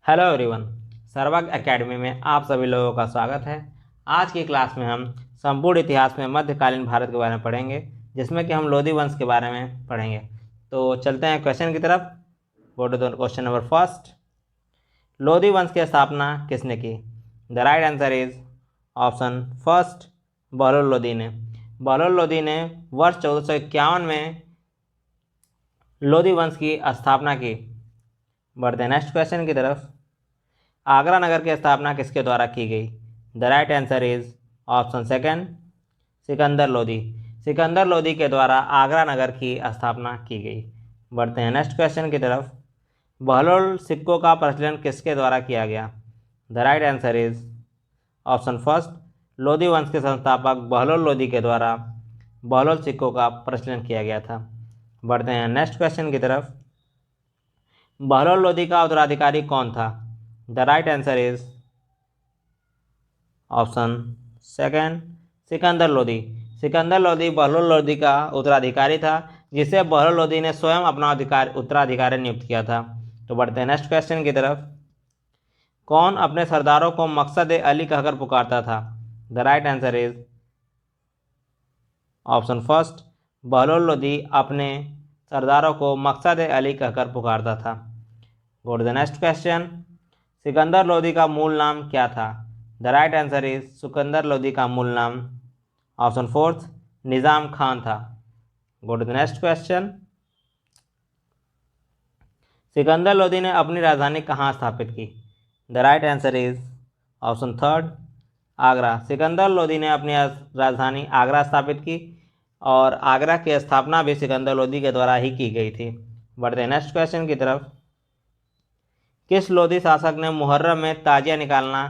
Hello everyone. सर्वज्ञ academy में आप सभी लोगों का स्वागत है। आज की क्लास में हम संपूर्ण इतिहास में मध्यकालीन भारत के बारे में पढ़ेंगे, जिसमें कि हम लोधी वंश के बारे में पढ़ेंगे। तो चलते हैं क्वेश्चन की तरफ। Go to the question number first. Lodhi वंश की स्थापना किसने की? The right answer is option first, Bahlol Lodhi ने। बहलोल लोधी ने वर्ष 1451 में लोधी वंश की स्थापना की। बढ़ते हैं नेक्स्ट क्वेश्चन की तरफ। आगरा नगर की स्थापना किसके द्वारा की गई? The right answer is option second, Sikandar Lodhi. Sikandar Lodhi के द्वारा आगरा नगर की स्थापना की गई। बढ़ते हैं नेक्स्ट क्वेश्चन की तरफ। बहलोल सिक्कों का प्रचलन किसके द्वारा किया गया? The right answer is option first, Lodhi वंश के संस्थापक बहलोल लोधी के द्वारा बहलोल सिक्कों का प्रचलन किया गया था। बढ़ते हैं नेक्स्ट क्वेश्चन की तरफ। बहलोल लोधी का उत्तराधिकारी कौन था? The right answer is option second, Sikandar Lodhi. Sikandar Lodhi Bahlol Lodhi का उत्तराधिकारी था, जिसे बहलोल लोधी ने स्वयं अपना उत्तराधिकारी नियुक्त किया था। तो बढ़ते हैं नेक्स्ट क्वेश्चन की तरफ। कौन अपने सरदारों को मकसद ए अली कहकर पुकारता था? The right answer is option first, Bahlol Lodhi अपने सरदारों को मकसद ए अली कहकर पुकारता था। Go to the next question. Sikandar Lodhi का मूल नाम क्या था? The right answer is Sikandar Lodhi का मूल नाम ऑप्शन फोर्थ, निज़ाम खान था। Go to the next question. Sikandar Lodhi ने अपनी राजधानी कहाँ स्थापित की? The right answer is option third, Agra. Sikandar Lodhi ने अपनी राजधानी आगरा स्थापित की और आगरा की स्थापना भी सिकंदर लोधी के द्वारा ही की गई थी। बढ़ते हैं नेक्स्ट क्वेश्चन की तरफ। किस लोधी शासक ने मुहर्रम में ताजिया निकालना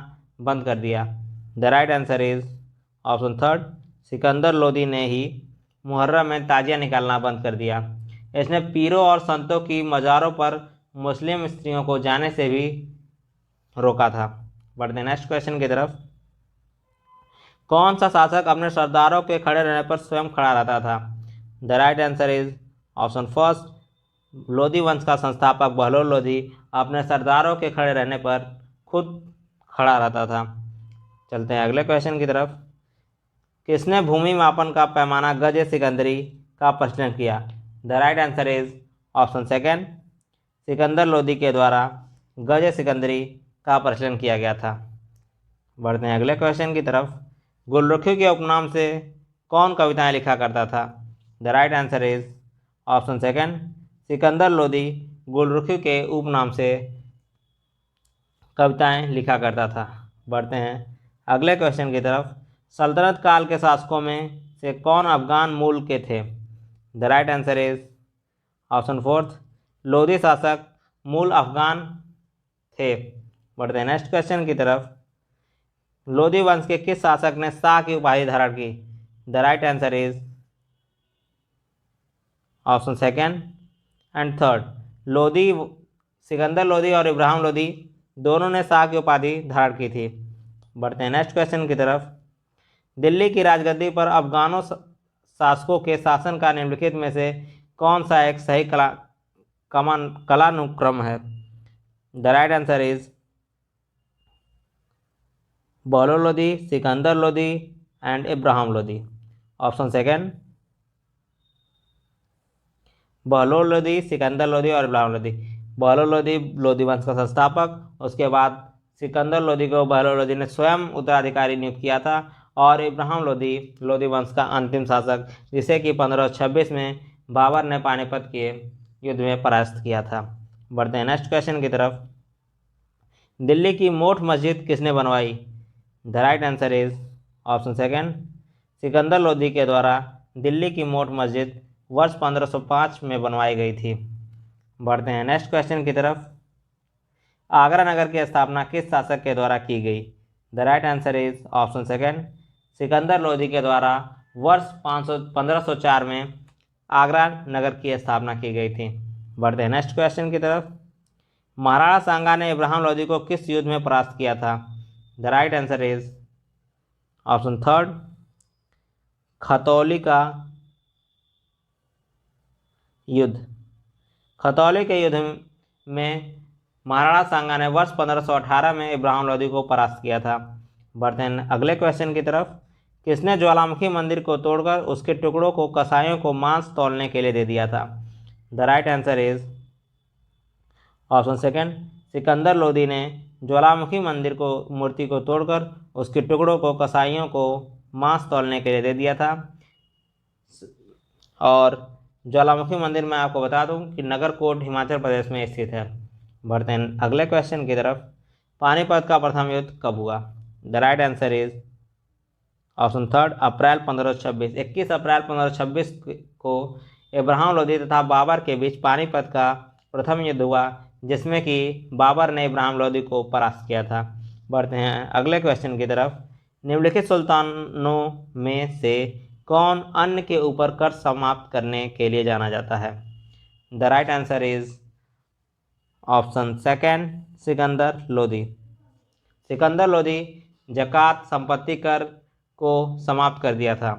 बंद कर दिया? The right answer is option third, Sikandar Lodhi ने ही मुहर्रम में ताजिया निकालना बंद कर दिया। इसने पीरों और संतों की मज़ारों पर मुस्लिम स्त्रियों को जाने से भी रोका था। बढ़ते नेक्स्ट क्वेश्चन की तरफ। कौन सा शासक अपने सरदारों के खड़े रहने पर स्वयं खड़ा रहता था? The right answer is option first, Lodhi वंश का संस्थापक बहलोल लोधी अपने सरदारों के खड़े रहने पर खुद खड़ा रहता था। चलते हैं अगले क्वेश्चन की तरफ। किसने भूमि मापन का पैमाना गज सिकंदरी का प्रचलन किया? The right answer is option second, Sikandar Lodhi के द्वारा गज सिकंदरी का प्रचलन किया गया था। बढ़ते हैं अगले क्वेश्चन की तरफ। गुलरुखी के उपनाम से कौन कविताएं लिखा करता था? The right answer is option second, Sikandar Lodhi Gulrukhi के उपनाम से कविताएं लिखा करता था। बढ़ते हैं अगले क्वेश्चन की तरफ। सल्तनत काल के शासकों में से कौन अफगान मूल के थे? The right answer is option fourth, Lodhi शासक मूल अफगान थे। बढ़ते हैं नेक्स्ट क्वेश्चन की तरफ। लोधी वंश के किस शासक ने शाह की उपाधि धारण की? The right answer is option second and third. Lodhi, Sikandar Lodhi और इब्राहिम लोधी दोनों ने शाह की उपाधि धारण की थी। बढ़ते हैं नेक्स्ट क्वेश्चन की तरफ। दिल्ली की राजगद्दी पर अफगानों शासकों के शासन का निम्नलिखित में से कौन सा एक सही कालानुक्रम है? The right answer is Bahlol Lodhi, Sikandar Lodhi and Ibrahim Lodhi. Option second, Bahlol Lodhi, Sikandar Lodhi और इब्राहिम लोधी। बहलोल लोधी लोधी वंश का संस्थापक, उसके बाद सिकंदर लोधी को बहलोल लोधी ने स्वयं उत्तराधिकारी नियुक्त किया था, और इब्राहिम लोधी लोधी वंश का अंतिम शासक, जिसे कि 1526 में बाबर ने पानीपत के युद्ध में परास्त किया था। बढ़ते हैं नेक्स्ट क्वेश्चन की तरफ। दिल्ली की मोठ मस्जिद किसने बनवाई? The right answer is option second, Sikandar Lodhi के द्वारा दिल्ली की मोठ मस्जिद वर्ष 1505 में बनवाई गई थी। बढ़ते हैं नेक्स्ट क्वेश्चन की तरफ। आगरा नगर की स्थापना किस शासक के द्वारा की गई? The right answer is option second, Sikandar Lodhi के द्वारा वर्ष 1504 में आगरा नगर की स्थापना की गई थी। बढ़ते हैं नेक्स्ट क्वेश्चन की तरफ। महाराणा सांगा ने इब्राहिम लोधी को किस युद्ध में परास्त किया था? The right answer is option third, Khatauli का युद्ध। खतौली के युद्ध में महाराणा सांगा ने वर्ष 1518 में इब्राहिम लोदी को परास्त किया था। बढ़ते हैं अगले क्वेश्चन की तरफ। किसने ज्वालामुखी मंदिर को तोड़कर उसके टुकड़ों को कसाईयों को मांस तौलने के लिए दे दिया था? The right answer is option second, Sikandar Lodi ने ज्वालामुखी मंदिर को मूर्ति को तोड़कर उसके टुकड़ों को कसाईयों को मांस तौलने के लिए दे दिया था। और ज्वालामुखी मंदिर मैं आपको बता दूं कि नगरकोट हिमाचल प्रदेश में स्थित है। बढ़ते हैं अगले क्वेश्चन की तरफ। पानीपत का प्रथम युद्ध कब हुआ? The right answer is option third, April 1526। 21 अप्रैल 1526 को इब्राहिम लोदी तथा बाबर के बीच पानीपत का प्रथम युद्ध हुआ, जिसमें कि बाबर ने इब्राहिम लोदी को परास्त किया था। बढ़ते हैं अगले क्वेश्चन की तरफ। निम्नलिखित सुल्तानों में से कौन अन्न के ऊपर कर समाप्त करने के लिए जाना जाता है? The right answer is option second, Sikandar Lodi. Sikandar Lodi ज़कात संपत्ति कर को समाप्त कर दिया था।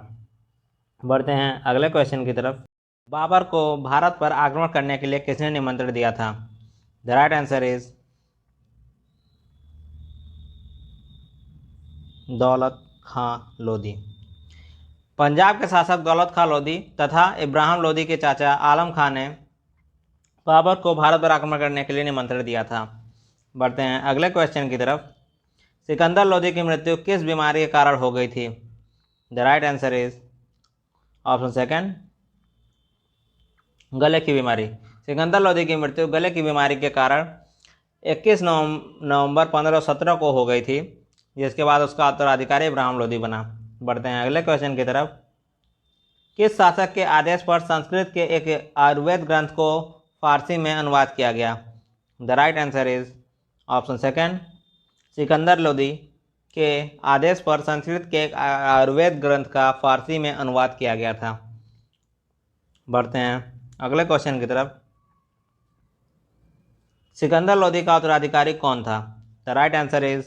बढ़ते हैं अगले क्वेश्चन की तरफ। बाबर को भारत पर आक्रमण करने के लिए किसने निमंत्रण दिया था? द राइट आंसर इज दौलत खां लोदी। पंजाब के शासक दौलत खां लोदी तथा इब्राहिम लोदी के चाचा आलम खां ने बाबर को भारत पर आक्रमण करने के लिए निमंत्रण दिया था। बढ़ते हैं अगले क्वेश्चन की तरफ। सिकंदर लोदी की मृत्यु किस बीमारी के कारण हो गई थी? The right answer is option second, गले की बीमारी। सिकंदर लोदी की मृत्यु गले की बीमारी के कारण 21 नवंबर 1517 को हो गई थी, जिसके बाद उसका उत्तराधिकारी इब्राहिम लोदी बना। बढ़ते हैं अगले क्वेश्चन की तरफ। किस शासक के आदेश पर संस्कृत के एक आयुर्वेद ग्रंथ को फारसी में अनुवाद किया गया? The right answer is option second, Sikandar Lodi के आदेश पर संस्कृत के एक आयुर्वेद ग्रंथ का फारसी में अनुवाद किया गया था। बढ़ते हैं अगले क्वेश्चन की तरफ। सिकंदर लोदी का उत्तराधिकारी कौन था? The right answer is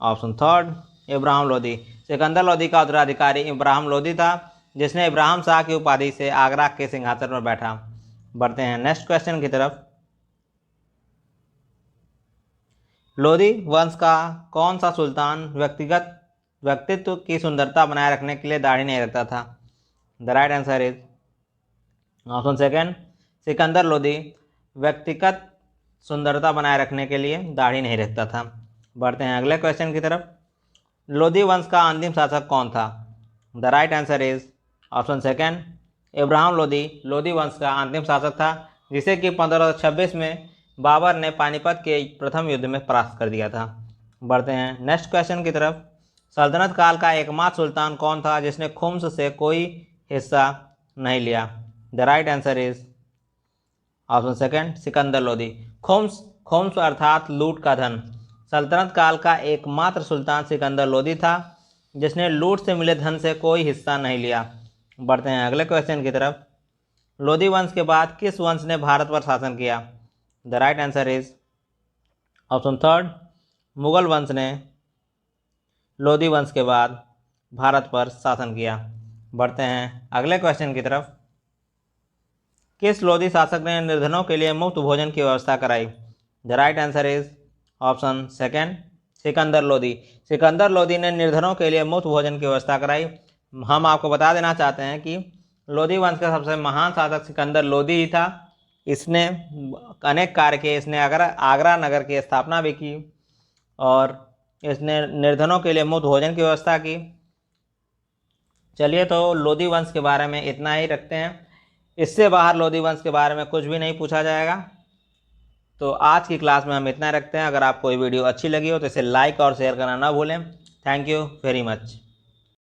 option third, Ibrahim Lodi. Sikandar Lodi का उत्तराधिकारी इब्राहिम लोदी था, जिसने इब्राहिम शाह की उपाधि से आगरा के सिंहासन पर बैठा। बढ़ते हैं नेक्स्ट क्वेश्चन की तरफ। लोदी वंश का कौन सा सुल्तान व्यक्तित्व की सुंदरता बनाए रखने के लिए दाढ़ी नहीं रखता था? The right answer is option second, Sikandar Lodi व्यक्तिगत सुंदरता बनाए रखने के लिए दाढ़ी नहीं रखता था। बढ़ते हैं अगले क्वेश्चन की तरफ। लोदी वंश का अंतिम शासक कौन था? The right answer is option second, Ibrahim Lodi Lodi वंश का अंतिम शासक था, जिसे कि 1526 में बाबर ने पानीपत के प्रथम युद्ध में परास्त कर दिया था। बढ़ते हैं नेक्स्ट क्वेश्चन की तरफ। सल्तनत काल का एकमात्र सुल्तान कौन था जिसने खुम्स से कोई हिस्सा नहीं लिया? The right answer is option second, Sikandar Lodi. खुम्स अर्थात लूट का धन। सल्तनत काल का एकमात्र सुल्तान सिकंदर लोदी था, जिसने लूट से मिले धन से कोई हिस्सा नहीं लिया। बढ़ते हैं अगले क्वेश्चन की तरफ। लोदी वंश के बाद किस वंश ने भारत पर शासन किया? The right answer is option third, Mughal वंश ने लोदी वंश के बाद भारत पर शासन किया। बढ़ते हैं अगले क्वेश्चन की तरफ। किस लोदी शासक ने निर्धनों के लिए मुफ्त भोजन की व्यवस्था कराई? The right answer is option second, Sikandar Lodi. Sikandar Lodi ने निर्धनों के लिए मुफ्त भोजन की व्यवस्था कराई। हम आपको बता देना चाहते हैं कि लोदी वंश का सबसे महान शासक सिकंदर लोदी ही था। इसने अनेक कार्य किए। इसने आगरा नगर की स्थापना भी की और इसने निर्धनों के लिए मुफ्त भोजन की व्यवस्था की। चलिए, तो लोदी वंश के बारे में इतना ही रखते हैं। इससे बाहर लोदी वंश के बारे में कुछ भी नहीं पूछा जाएगा। तो आज की क्लास में हम इतना रखते हैं। अगर आपको ये वीडियो अच्छी लगी हो तो इसे लाइक और शेयर करना ना भूलें। Thank you very much.